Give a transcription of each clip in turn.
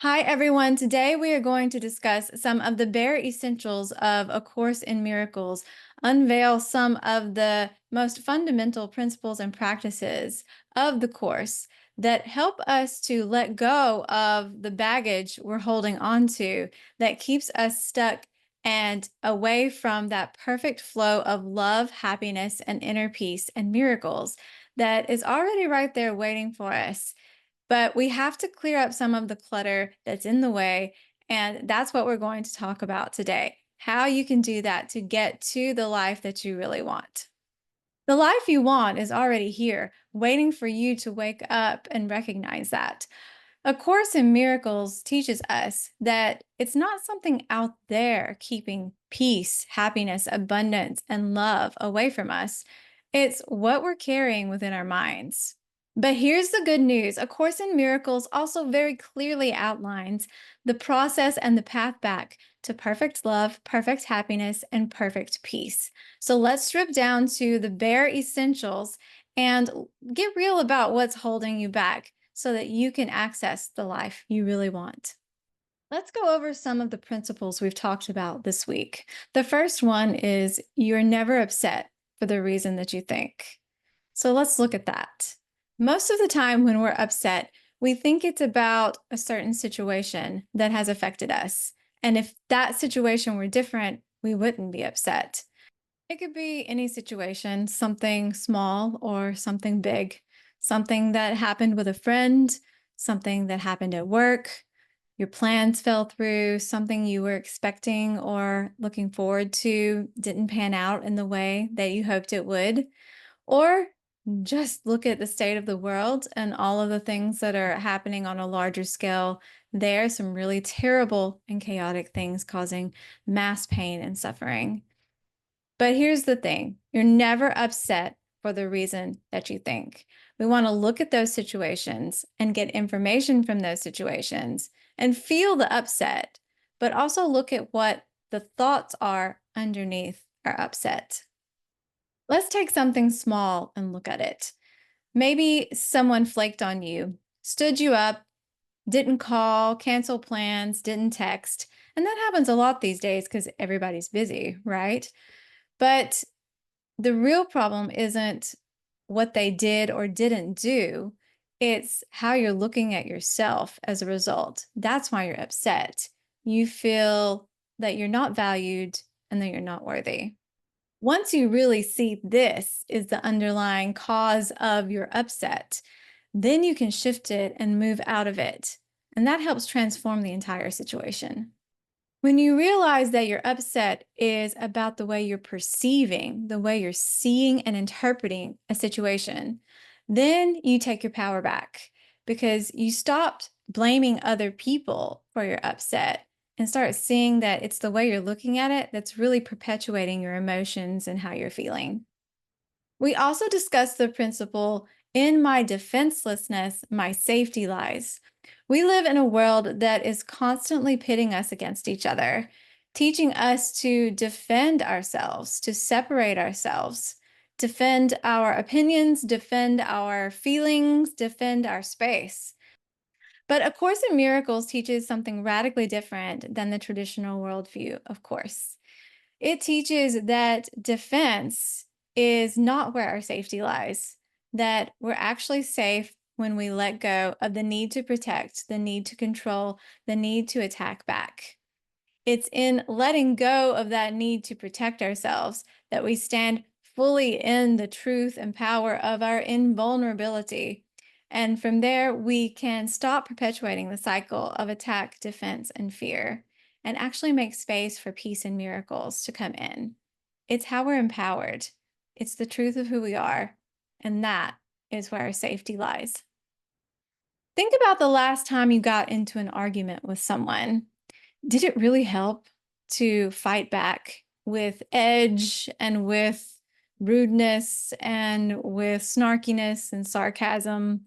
Hi, everyone. Today we are going to discuss some of the bare essentials of A Course in Miracles, unveil some of the most fundamental principles and practices of the Course that help us to let go of the baggage we're holding on to that keeps us stuck and away from that perfect flow of love, happiness, and inner peace and miracles that is already right there waiting for us. But we have to clear up some of the clutter that's in the way. And that's what we're going to talk about today. How you can do that to get to the life that you really want. The life you want is already here, waiting for you to wake up and recognize that. A Course in Miracles teaches us that it's not something out there keeping peace, happiness, abundance, and love away from us. It's what we're carrying within our minds. But here's the good news. A Course in Miracles also very clearly outlines the process and the path back to perfect love, perfect happiness, and perfect peace. So let's strip down to the bare essentials and get real about what's holding you back so that you can access the life you really want. Let's go over some of the principles we've talked about this week. The first one is you're never upset for the reason that you think. So let's look at that. Most of the time, when we're upset, we think it's about a certain situation that has affected us. And if that situation were different, we wouldn't be upset. It could be any situation, something small or something big, something that happened with a friend, something that happened at work, your plans fell through, something you were expecting or looking forward to didn't pan out in the way that you hoped it would, or just look at the state of the world and all of the things that are happening on a larger scale. There are some really terrible and chaotic things causing mass pain and suffering. But here's the thing, you're never upset for the reason that you think. We want to look at those situations and get information from those situations and feel the upset, but also look at what the thoughts are underneath our upset. Let's take something small and look at it. Maybe someone flaked on you, stood you up, didn't call, canceled plans, didn't text. And that happens a lot these days because everybody's busy, right? But the real problem isn't what they did or didn't do. It's how you're looking at yourself as a result. That's why you're upset. You feel that you're not valued and that you're not worthy. Once you really see this is the underlying cause of your upset, then you can shift it and move out of it. And that helps transform the entire situation. When you realize that your upset is about the way you're perceiving, the way you're seeing and interpreting a situation, then you take your power back because you stopped blaming other people for your upset and start seeing that it's the way you're looking at it that's really perpetuating your emotions and how you're feeling. We also discussed the principle in my defenselessness, my safety lies. We live in a world that is constantly pitting us against each other, teaching us to defend ourselves, to separate ourselves, defend our opinions, defend our feelings, defend our space. But A Course in Miracles teaches something radically different than the traditional worldview, of course. It teaches that defense is not where our safety lies, that we're actually safe when we let go of the need to protect, the need to control, the need to attack back. It's in letting go of that need to protect ourselves that we stand fully in the truth and power of our invulnerability. And from there, we can stop perpetuating the cycle of attack, defense, and fear, and actually make space for peace and miracles to come in. It's how we're empowered. It's the truth of who we are. And that is where our safety lies. Think about the last time you got into an argument with someone. Did it really help to fight back with edge and with rudeness and with snarkiness and sarcasm,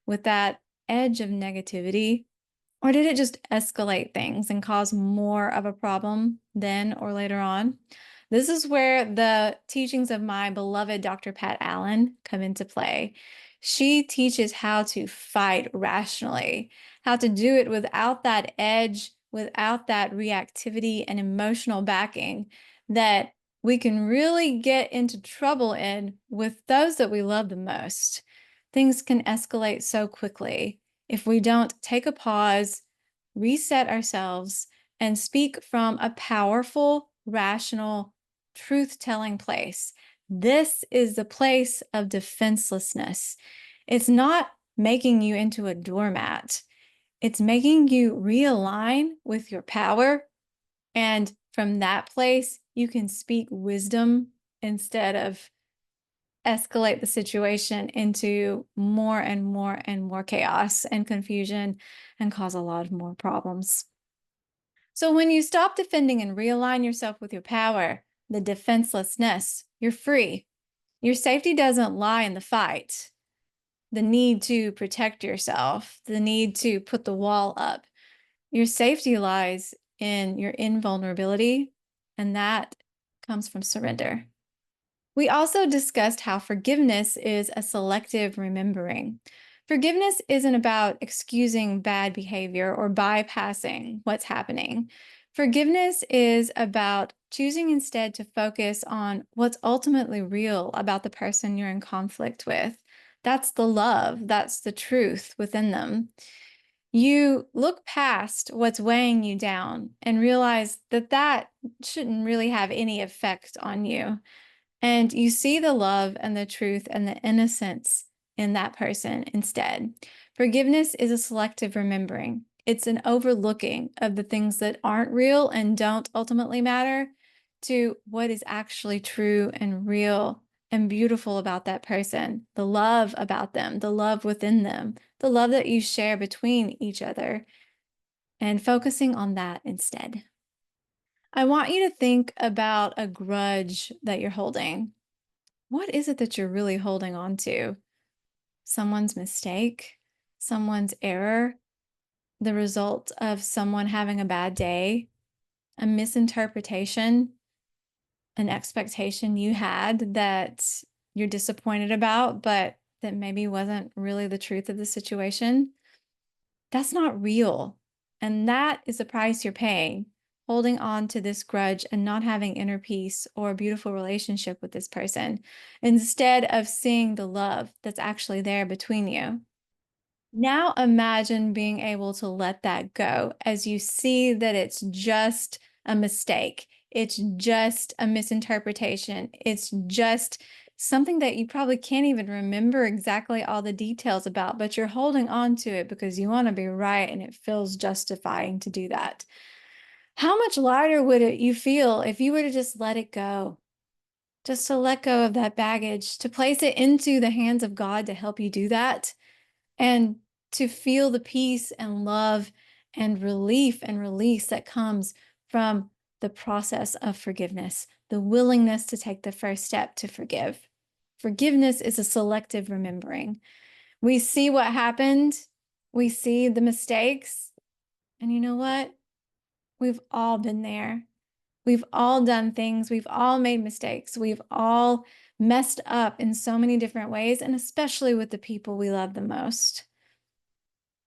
with that edge of negativity? Or did it just escalate things and cause more of a problem then or later on? This is where the teachings of my beloved Dr. Pat Allen come into play. She teaches how to fight rationally, how to do it without that edge, without that reactivity and emotional backing that we can really get into trouble in with those that we love the most. Things can escalate so quickly if we don't take a pause, reset ourselves, and speak from a powerful, rational, truth telling place. This is the place of defenselessness. It's not making you into a doormat. It's making you realign with your power. And from that place, you can speak wisdom instead of escalate the situation into more and more and more chaos and confusion and cause a lot of more problems. So when you stop defending and realign yourself with your power, the defenselessness, you're free. Your safety doesn't lie in the fight, the need to protect yourself, the need to put the wall up. Your safety lies in your invulnerability, and that comes from surrender. We also discussed how forgiveness is a selective remembering. Forgiveness isn't about excusing bad behavior or bypassing what's happening. Forgiveness is about choosing instead to focus on what's ultimately real about the person you're in conflict with. That's the love, that's the truth within them. You look past what's weighing you down and realize that that shouldn't really have any effect on you. And you see the love and the truth and the innocence in that person instead. Forgiveness is a selective remembering. It's an overlooking of the things that aren't real and don't ultimately matter to what is actually true and real and beautiful about that person, the love about them, the love within them, the love that you share between each other, and focusing on that instead. I want you to think about a grudge that you're holding. What is it that you're really holding on to? Someone's mistake, someone's error, the result of someone having a bad day, a misinterpretation, an expectation you had that you're disappointed about, but that maybe wasn't really the truth of the situation. That's not real. And that is the price you're paying, holding on to this grudge and not having inner peace or a beautiful relationship with this person, instead of seeing the love that's actually there between you. Now imagine being able to let that go as you see that it's just a mistake. It's just a misinterpretation. It's just something that you probably can't even remember exactly all the details about, but you're holding on to it because you want to be right and it feels justifying to do that. How much lighter would you feel if you were to just let it go? Just to let go of that baggage, to place it into the hands of God to help you do that, and to feel the peace and love and relief and release that comes from the process of forgiveness, the willingness to take the first step to forgive. Forgiveness is a selective remembering. We see what happened, we see the mistakes, and you know what? We've all been there. We've all done things, we've all made mistakes, we've all messed up in so many different ways, and especially with the people we love the most.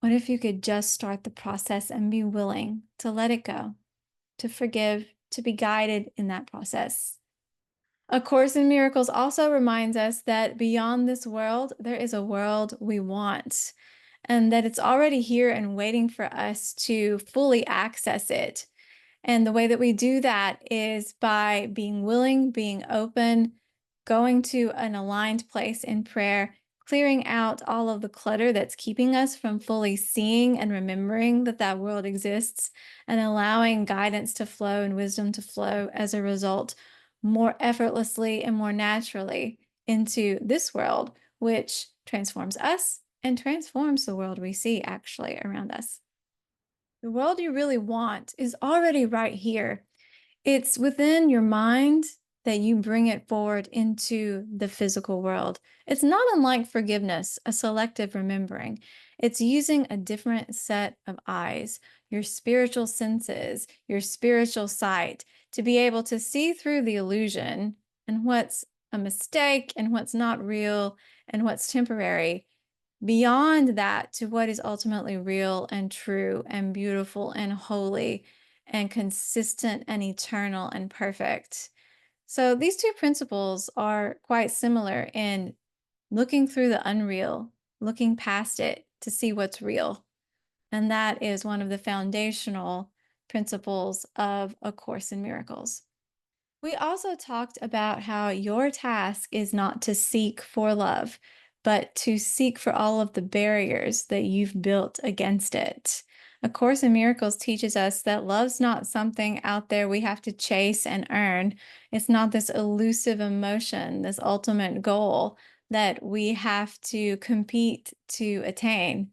What if you could just start the process and be willing to let it go, to forgive, to be guided in that process? A Course in Miracles also reminds us that beyond this world, there is a world we want, and that it's already here and waiting for us to fully access it. And the way that we do that is by being willing, being open, going to an aligned place in prayer, clearing out all of the clutter that's keeping us from fully seeing and remembering that that world exists, and allowing guidance to flow and wisdom to flow as a result more effortlessly and more naturally into this world, which transforms us and transforms the world we see actually around us. The world you really want is already right here. It's within your mind that you bring it forward into the physical world. It's not unlike forgiveness, a selective remembering. It's using a different set of eyes, your spiritual senses, your spiritual sight, to be able to see through the illusion and what's a mistake and what's not real and what's temporary, beyond that to what is ultimately real and true and beautiful and holy and consistent and eternal and perfect. So these two principles are quite similar in looking through the unreal, looking past it to see what's real. And that is one of the foundational principles of A Course in Miracles. We also talked about how your task is not to seek for love, but to seek for all of the barriers that you've built against it. A Course in Miracles teaches us that love's not something out there we have to chase and earn. It's not this elusive emotion, this ultimate goal that we have to compete to attain.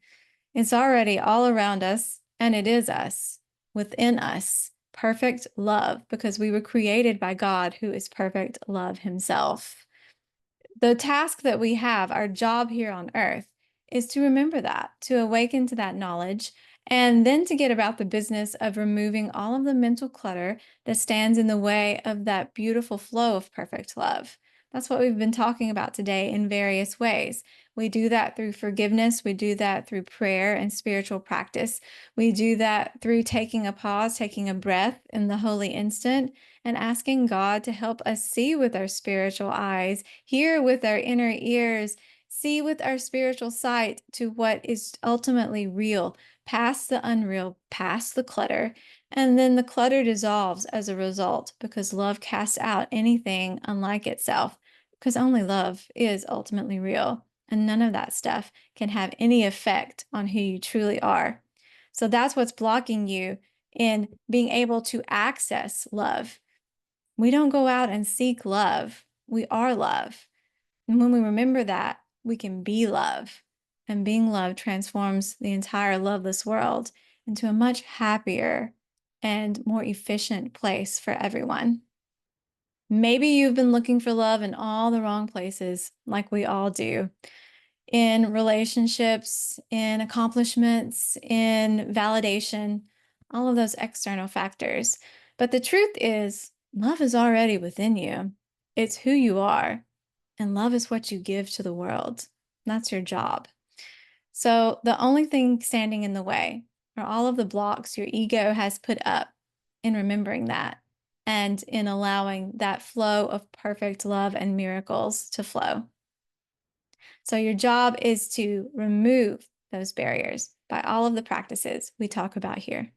It's already all around us, and it is us, within us, perfect love, because we were created by God, who is perfect love himself. The task that we have, our job here on earth, is to remember that, to awaken to that knowledge, and then to get about the business of removing all of the mental clutter that stands in the way of that beautiful flow of perfect love. That's what we've been talking about today in various ways. We do that through forgiveness. We do that through prayer and spiritual practice. We do that through taking a pause, taking a breath in the holy instant, and asking God to help us see with our spiritual eyes, hear with our inner ears, see with our spiritual sight to what is ultimately real, past the unreal, past the clutter. And then the clutter dissolves as a result because love casts out anything unlike itself, because only love is ultimately real. And none of that stuff can have any effect on who you truly are. So that's what's blocking you in being able to access love. We don't go out and seek love. We are love. And when we remember that, we can be love. And being love transforms the entire loveless world into a much happier and more efficient place for everyone. Maybe you've been looking for love in all the wrong places, like we all do, in relationships, in accomplishments, in validation, all of those external factors. But the truth is, love is already within you. It's who you are, and love is what you give to the world. That's your job. So the only thing standing in the way are all of the blocks your ego has put up in remembering that and in allowing that flow of perfect love and miracles to flow. So your job is to remove those barriers by all of the practices we talk about here.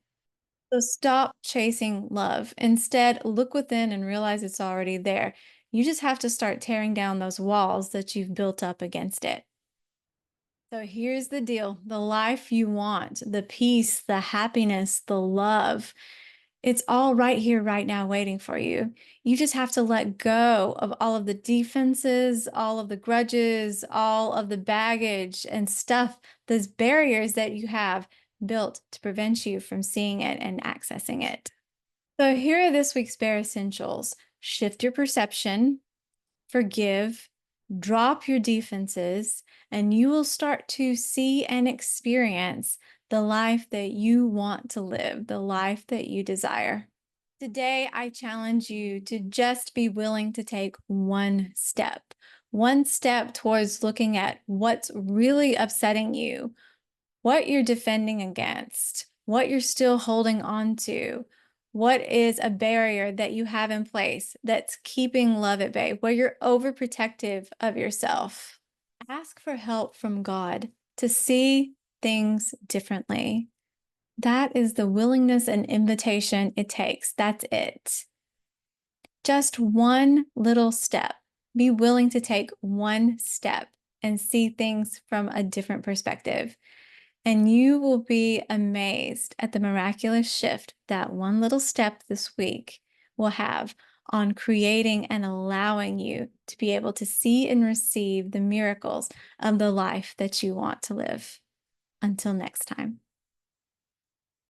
So stop chasing love. Instead, look within and realize it's already there. You just have to start tearing down those walls that you've built up against it. So here's the deal. The life you want, the peace, the happiness, the love, it's all right here, right now, waiting for you. You just have to let go of all of the defenses, all of the grudges, all of the baggage and stuff, those barriers that you have built to prevent you from seeing it and accessing it. So here are this week's Bare Essentials. Shift your perception, forgive, drop your defenses, and you will start to see and experience the life that you want to live, the life that you desire. Today, I challenge you to just be willing to take one step towards looking at what's really upsetting you, what you're defending against, what you're still holding on to, what is a barrier that you have in place that's keeping love at bay, where you're overprotective of yourself. Ask for help from God to see things differently. That is the willingness and invitation it takes. That's it. Just one little step. Be willing to take one step and see things from a different perspective. And you will be amazed at the miraculous shift that one little step this week will have on creating and allowing you to be able to see and receive the miracles of the life that you want to live. Until next time.